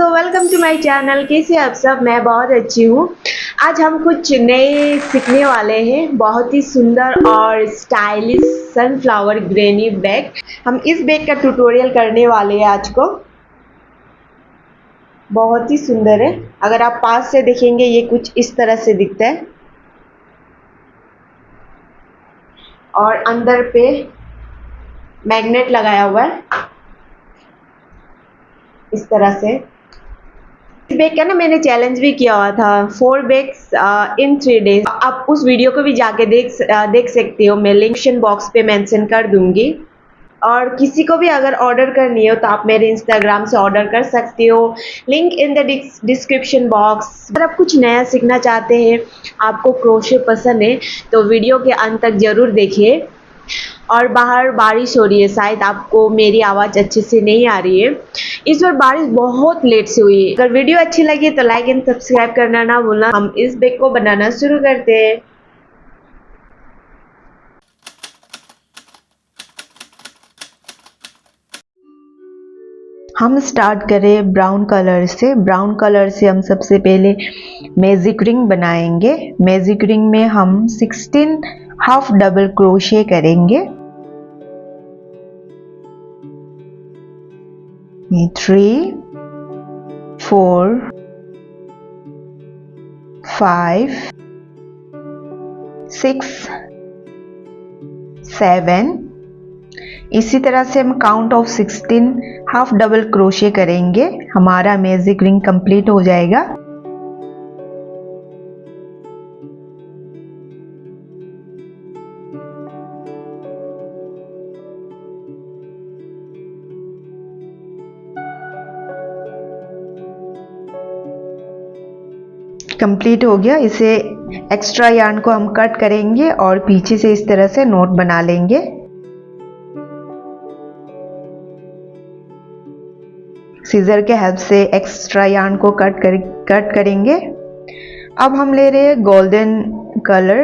दोस्तों, welcome to my channel. कैसे आप सब? मैं बहुत अच्छी हूँ। आज हम कुछ नए सीखने वाले हैं। बहुत ही सुंदर और स्टाइलिश सनफ्लावर ग्रेनी बैग। हम इस बैग का ट्यूटोरियल करने वाले हैं आज को। बहुत ही सुंदर है। अगर आप पास से देखेंगे ये कुछ इस तरह से दिखता है और अंदर पे मैग्नेट लगाया हुआ है इस तरह से। इस बैग का ना मैंने चैलेंज भी किया हुआ था, 4 बैग्स इन 3 डेज। आप उस वीडियो को भी जाके देख सकते हो। मैं लिंक डिस्क्रिप्शन बॉक्स पे मेंशन कर दूंगी। और किसी को भी अगर ऑर्डर करनी हो तो आप मेरे इंस्टाग्राम से ऑर्डर कर सकते हो, link in the description box. अगर आप कुछ नया सीखना चाहते हैं, आपको क्रोशे पसंद है तो वीडियो के अंत तक जरूर देखिए। और बाहर बारिश हो रही है, शायद आपको मेरी आवाज़ अच्छे से नहीं आ रही है। इस बार बारिश बहुत लेट से हुई है। अगर वीडियो अच्छी लगी तो लाइक एंड सब्सक्राइब करना ना भूलना। हम इस बैग को बनाना शुरू करते हैं। हम स्टार्ट करें ब्राउन कलर से। ब्राउन कलर से हम सबसे पहले मैजिक रिंग बनाएंगे। मैजिक रिंग में हम 16 हाफ डबल क्रोशे करेंगे। 3 4 5 6 7। इसी तरह से हम count of 16 half double crochet करेंगे। हमारा मैजिक रिंग कंप्लीट हो जाएगा। कंप्लीट हो गया। इसे एक्स्ट्रा यार्न को हम कट करेंगे और पीछे से इस तरह से नोट बना लेंगे। सीजर के हेल्प से एक्स्ट्रा यार्न को कट करेंगे। अब हम ले रहे हैं गोल्डन कलर।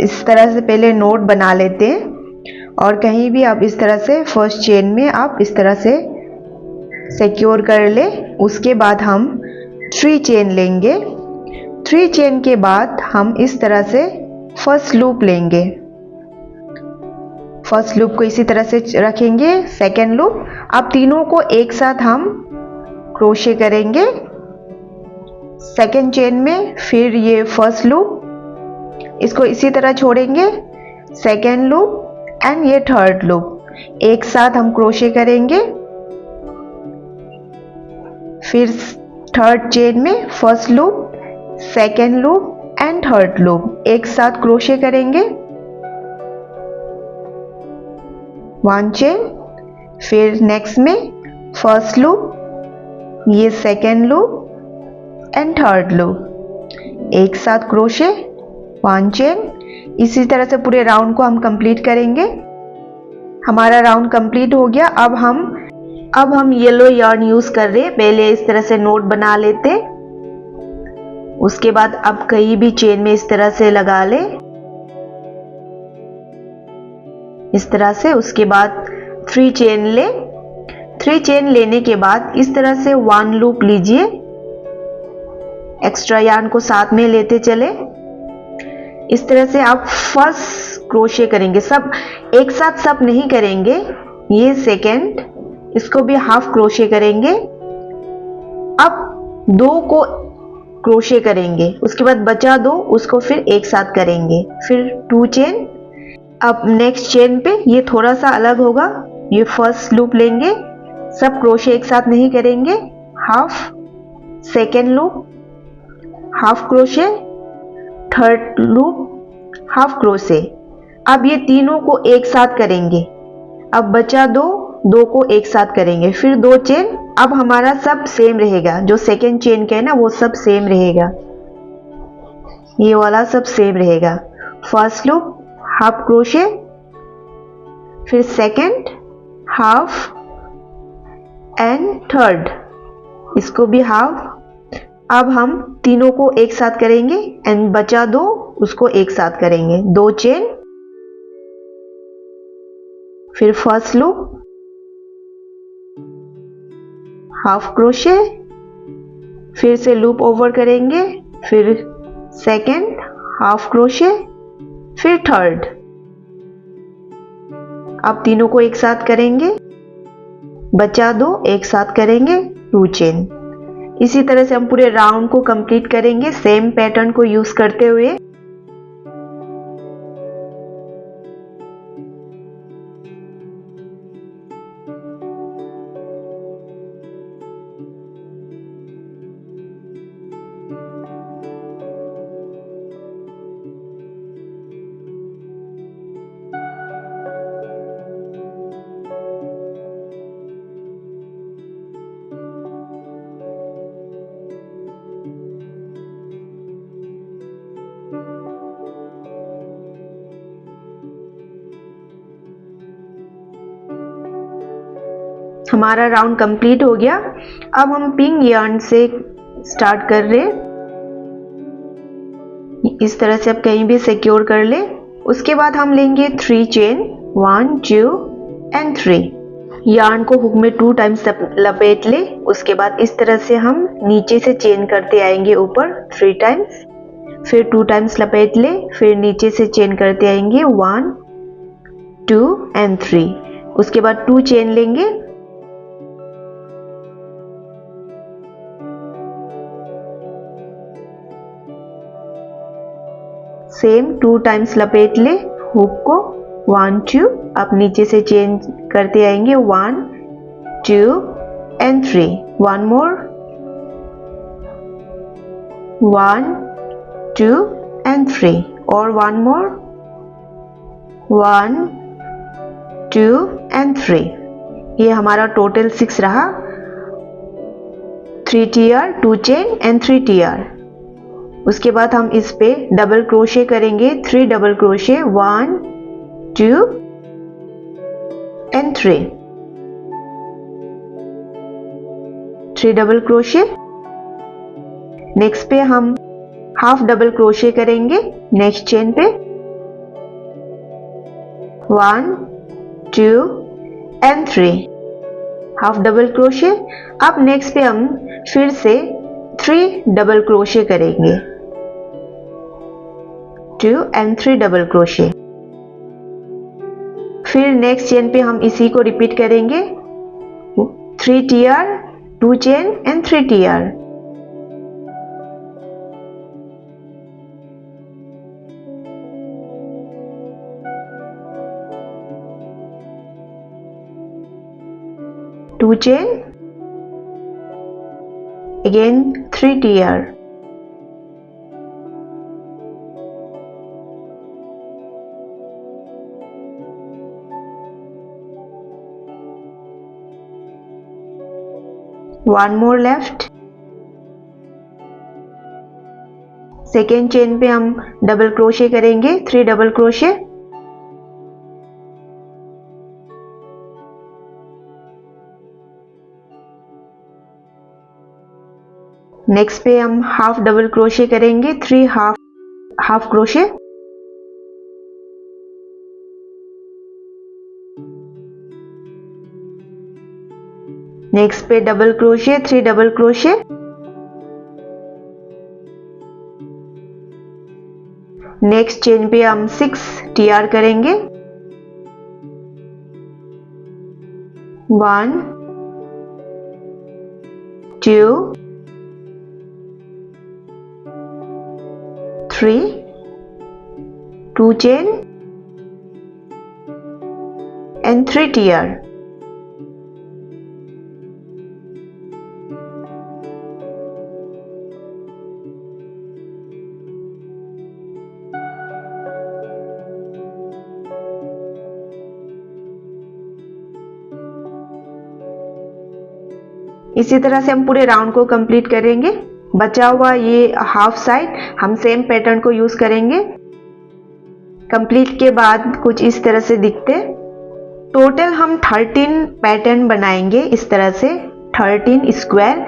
इस तरह से पहले नोट बना लेते हैं और कहीं भी आप इस तरह से फर्स्ट चेन में आप इस तरह से सिक्योर कर ले। उसके बाद हम 3 चेन लेंगे। 3 चेन के बाद हम इस तरह से फर्स्ट लूप लेंगे। फर्स्ट लूप को इसी तरह से रखेंगे। सेकेंड लूप, अब तीनों को एक साथ हम क्रोशे करेंगे सेकेंड चेन में। फिर ये फर्स्ट लूप, इसको इसी तरह छोड़ेंगे। सेकेंड लूप एंड ये थर्ड लूप एक साथ हम क्रोशे करेंगे। फिर थर्ड चेन में first loop, second loop and third loop एक साथ क्रोशे करेंगे। 1 चेन, फिर नेक्स्ट में फर्स्ट लूप, ये second loop and third loop एक साथ क्रोशे 1 चेन। इसी तरह से पूरे राउंड को हम कंप्लीट करेंगे। हमारा राउंड कंप्लीट हो गया। अब हम येलो यार्न यूज कर रहे हैं। पहले इस तरह से नोट बना लेते, उसके बाद अब कहीं भी चेन में इस तरह से लगा ले, इस तरह से। उसके बाद 3 चेन ले। 3 चेन लेने के बाद इस तरह से 1 लूप लीजिए। एक्स्ट्रा यार्न को साथ में लेते चले। इस तरह से आप फर्स्ट क्रोशे करेंगे। सब एक साथ सब नहीं करेंगे। ये सेकेंड, इसको भी हाफ क्रोशे करेंगे। अब 2 को क्रोशे करेंगे, उसके बाद बचा 2 उसको फिर एक साथ करेंगे। फिर 2 चेन। अब नेक्स्ट चेन पे ये थोड़ा सा अलग होगा। ये फर्स्ट लूप लेंगे, सब क्रोशे एक साथ नहीं करेंगे। Half, second loop, half crochet, third loop, half crochet. अब ये तीनों को एक साथ करेंगे। अब बचा 2 को एक साथ करेंगे। फिर 2 चेन। अब हमारा सब सेम रहेगा। जो सेकेंड चेन का है ना वो सब सेम रहेगा। ये वाला सब सेम रहेगा। फर्स्ट लूप, हाफ क्रोशे, फिर सेकेंड, हाफ एंड थर्ड, इसको भी हाफ। अब हम तीनों को एक साथ करेंगे एंड बचा 2 उसको एक साथ करेंगे। 2 चेन, फिर फर्स्ट लूप, हाफ क्रोशे, फिर से लूप ओवर करेंगे, फिर सेकेंड हाफ क्रोशे, फिर थर्ड। अब तीनों को एक साथ करेंगे, बचा दो, एक साथ करेंगे 2 चेन। इसी तरह से हम पूरे राउंड को कंप्लीट करेंगे सेम पैटर्न को यूज करते हुए। हमारा राउंड कंप्लीट हो गया। अब हम पिंक यार्न से स्टार्ट कर रहे, इस तरह से आप कहीं भी सिक्योर कर ले। उसके बाद हम लेंगे 3 चेन, 1 2 एंड 3। यार्न को हुक में 2 टाइम्स लपेट ले। उसके बाद इस तरह से हम नीचे से चेन करते आएंगे ऊपर 3 टाइम्स, फिर 2 टाइम्स लपेट ले, फिर नीचे से चेन करते आएंगे 1 2 एंड 3। उसके बाद 2 चेन लेंगे, सेम 2 टाइम्स लपेट ले हुक को 1 2। अब नीचे से चेन करते आएंगे 1 2 एंड 3। वन मोर 1 2 एंड 3 और वन मोर 1 2 एंड 3। ये हमारा टोटल 6 रहा। 3 टीआर, 2 चेन एंड 3 टीआर। उसके बाद हम इस पे डबल क्रोशे करेंगे, 3 double crochet 1 2 and 3 double crochet. Next पे हम हाफ डबल क्रोशे करेंगे नेक्स्ट चेन पे, 1 2 एंड 3 हाफ डबल क्रोशे। अब नेक्स्ट पे हम फिर से 3 डबल क्रोशे करेंगे, 2 एंड 3 डबल क्रोशे। फिर नेक्स्ट चेन पे हम इसी को रिपीट करेंगे, 3 TR, 2 chain and 3 TR. To chain, again 3 TR. One more left. Second chain पे हम डबल क्रोशे करेंगे, 3 डबल क्रोशे। नेक्स्ट पे हम हाफ डबल क्रोशे करेंगे, 3 हाफ क्रोशे। नेक्स्ट पे double crochet, 3 double crochet. Next chain पे हम 6 टीआर करेंगे, 1 2 3 2 चेन एंड 3 टीआर। इसी तरह से हम पूरे राउंड को कंप्लीट करेंगे। बचा हुआ ये हाफ साइड हम सेम पैटर्न को यूज करेंगे। कंप्लीट के बाद कुछ इस तरह से दिखते। टोटल हम 13 पैटर्न बनाएंगे इस तरह से, 13 स्क्वायर।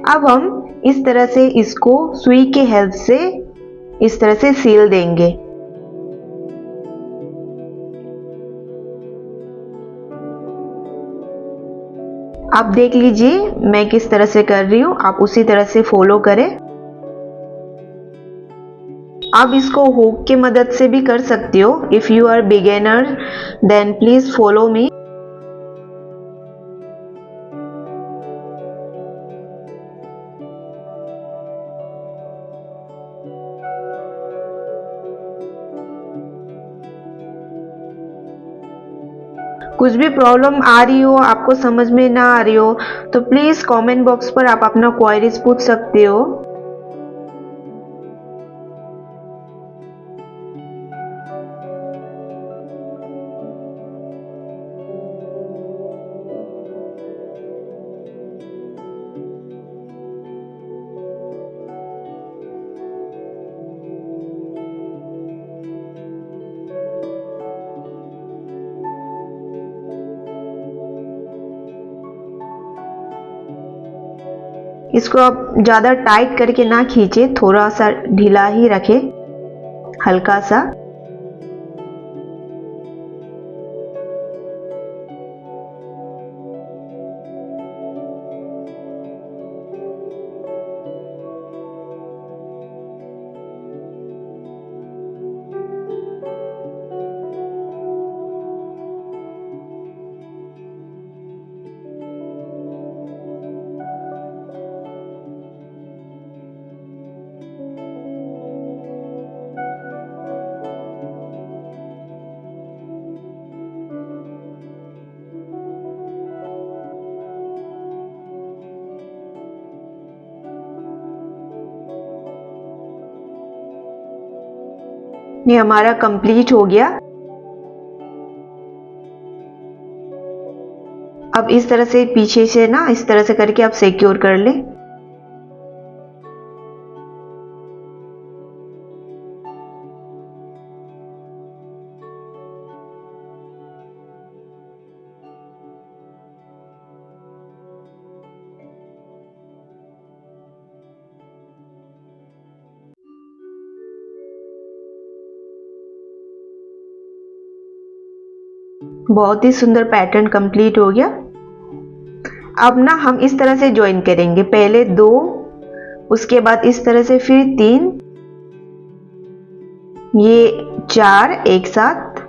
अब हम इस तरह से इसको सुई के हेल्प से इस तरह से सील देंगे। आप देख लीजिए मैं किस तरह से कर रही हूँ, आप उसी तरह से फॉलो करें। आप इसको हुक की मदद से भी कर सकते हो। If you are beginner then please follow me. कुछ भी प्रॉब्लम आ रही हो, आपको समझ में ना आ रही हो, तो प्लीज कमेंट बॉक्स पर आप अपना क्वेरीज पूछ सकते हो। इसको आप ज़्यादा टाइट करके ना खींचे, थोड़ा सा ढीला ही रखें, हल्का सा। ये हमारा कंप्लीट हो गया। अब इस तरह से पीछे से ना इस तरह से करके आप सिक्योर कर लें। बहुत ही सुंदर पैटर्न कंप्लीट हो गया। अब ना हम इस तरह से ज्वाइन करेंगे, पहले 2, उसके बाद इस तरह से फिर 3, ये 4 एक साथ,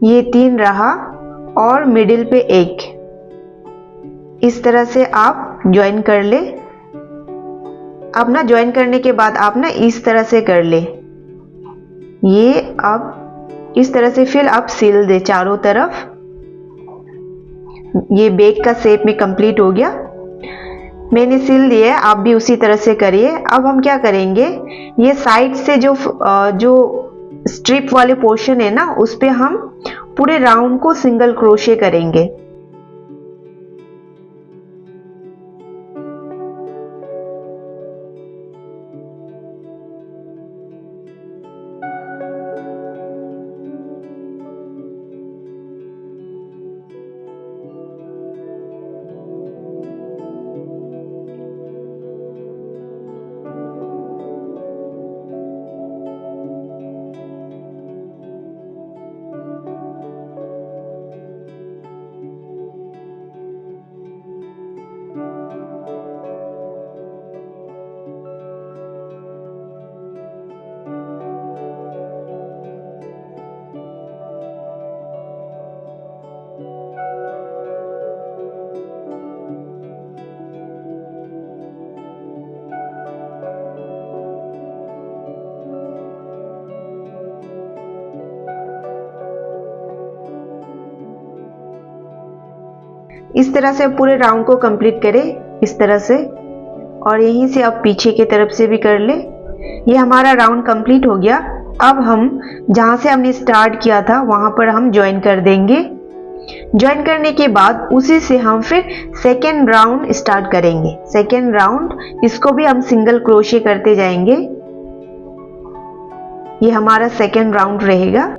ये 3 रहा और मिडिल पे 1। इस तरह से आप ज्वाइन कर ले। अब ना ज्वाइन करने के बाद आप ना इस तरह से कर ले, ये अब इस तरह से फिर आप सिल दे चारों तरफ। ये बैग का शेप में कंप्लीट हो गया। मैंने सिल दिया है, आप भी उसी तरह से करिए। अब हम क्या करेंगे, ये साइड से जो स्ट्रिप वाले पोर्शन है ना, उस पे हम पूरे राउंड को सिंगल क्रोशे करेंगे। इस तरह से पूरे राउंड को कंप्लीट करें, इस तरह से, और यहीं से अब पीछे की तरफ से भी कर ले। ये हमारा राउंड कंप्लीट हो गया। अब हम जहां से हमने स्टार्ट किया था वहां पर हम ज्वाइन कर देंगे। ज्वाइन करने के बाद उसी से हम फिर सेकेंड राउंड स्टार्ट करेंगे। सेकेंड राउंड, इसको भी हम सिंगल क्रोशे करते जाएंगे। ये हमारा सेकेंड राउंड रहेगा।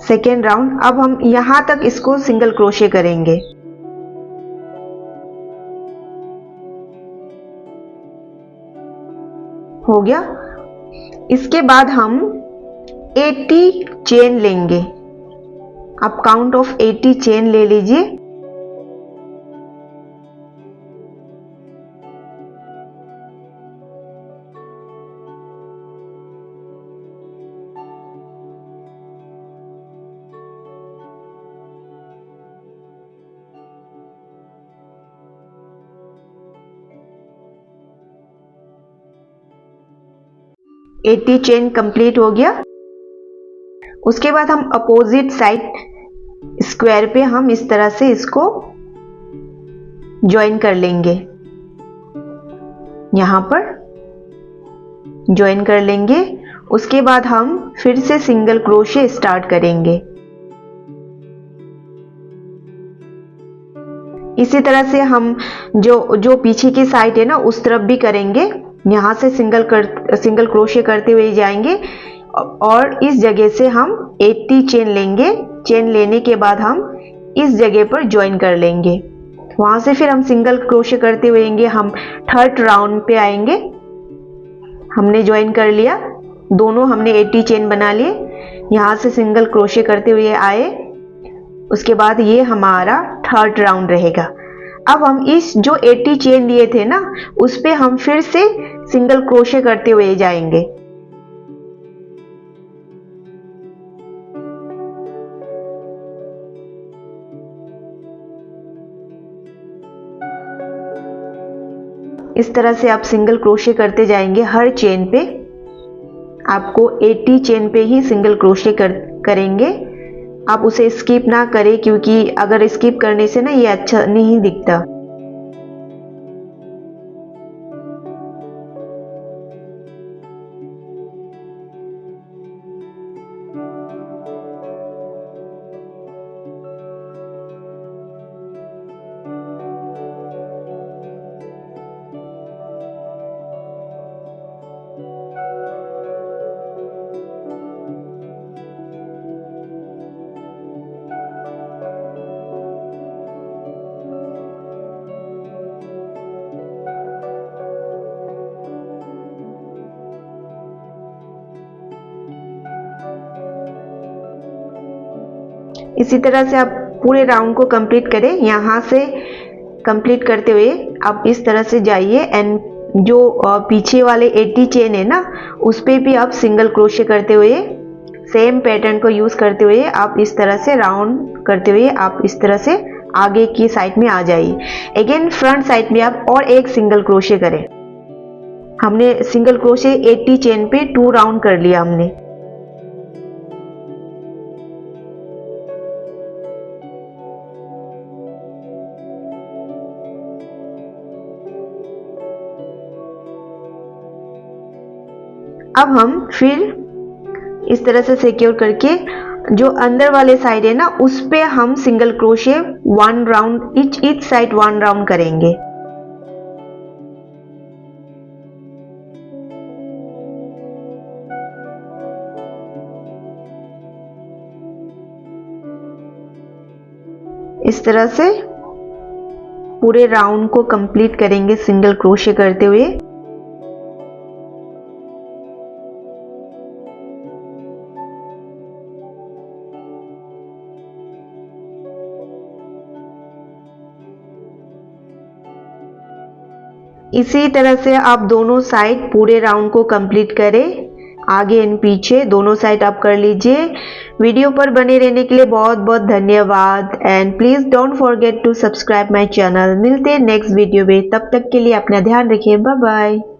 Second round. अब हम यहां तक इसको सिंगल क्रोशे करेंगे। हो गया। इसके बाद हम 80 चेन लेंगे। आप काउंट ऑफ 80 चेन ले लीजिए। एटी चेन कंप्लीट हो गया। उसके बाद हम अपोजिट साइड स्क्वायर पे हम इस तरह से इसको ज्वाइन कर लेंगे। यहां पर ज्वाइन कर लेंगे। उसके बाद हम फिर से सिंगल क्रोशे स्टार्ट करेंगे। इसी तरह से हम जो पीछे की साइड है ना उस तरफ भी करेंगे। यहां से सिंगल क्रोशे करते हुए जाएंगे और इस जगह से हम 80 चेन लेंगे। चेन लेने के बाद हम इस जगह पर ज्वाइन कर लेंगे। वहां से फिर हम सिंगल क्रोशे करते हुए हम थर्ड राउंड पे आएंगे। हमने ज्वाइन कर लिया, दोनों हमने 80 चेन बना लिए। यहां से सिंगल क्रोशे करते हुए आए। उसके बाद ये हमारा थर्ड राउंड रहेगा। अब हम इस जो 80 चेन लिए थे ना उस पे हम फिर से सिंगल क्रोशे करते हुए जाएंगे। इस तरह से आप सिंगल क्रोशे करते जाएंगे हर चेन पे। आपको 80 चेन पे ही सिंगल क्रोशे करेंगे। आप उसे स्किप ना करें क्योंकि अगर स्किप करने से ना ये अच्छा नहीं दिखता। इसी तरह से आप पूरे राउंड को कंप्लीट करें। यहाँ से कंप्लीट करते हुए आप इस तरह से जाइए एंड जो पीछे वाले 80 चेन है ना उस पे भी आप सिंगल क्रोशे करते हुए सेम पैटर्न को यूज करते हुए आप इस तरह से राउंड करते हुए आप इस तरह से आगे की साइड में आ जाइए। अगेन फ्रंट साइड में आप और एक सिंगल क्रोशे करें। हमने सिंगल क्रोशे 80 चेन पे 2 राउंड कर लिया हमने। अब हम फिर इस तरह से सिक्योर करके जो अंदर वाले साइड है ना उस पे हम single crochet 1 round each side 1 round करेंगे। इस तरह से पूरे राउंड को कंप्लीट करेंगे सिंगल क्रोशे करते हुए। इसी तरह से आप दोनों साइड पूरे राउंड को कंप्लीट करें। आगे एंड पीछे दोनों साइड आप कर लीजिए। वीडियो पर बने रहने के लिए बहुत बहुत धन्यवाद and please don't forget to subscribe my channel. मिलते हैं नेक्स्ट वीडियो में, तब तक के लिए अपना ध्यान रखिए। Bye bye.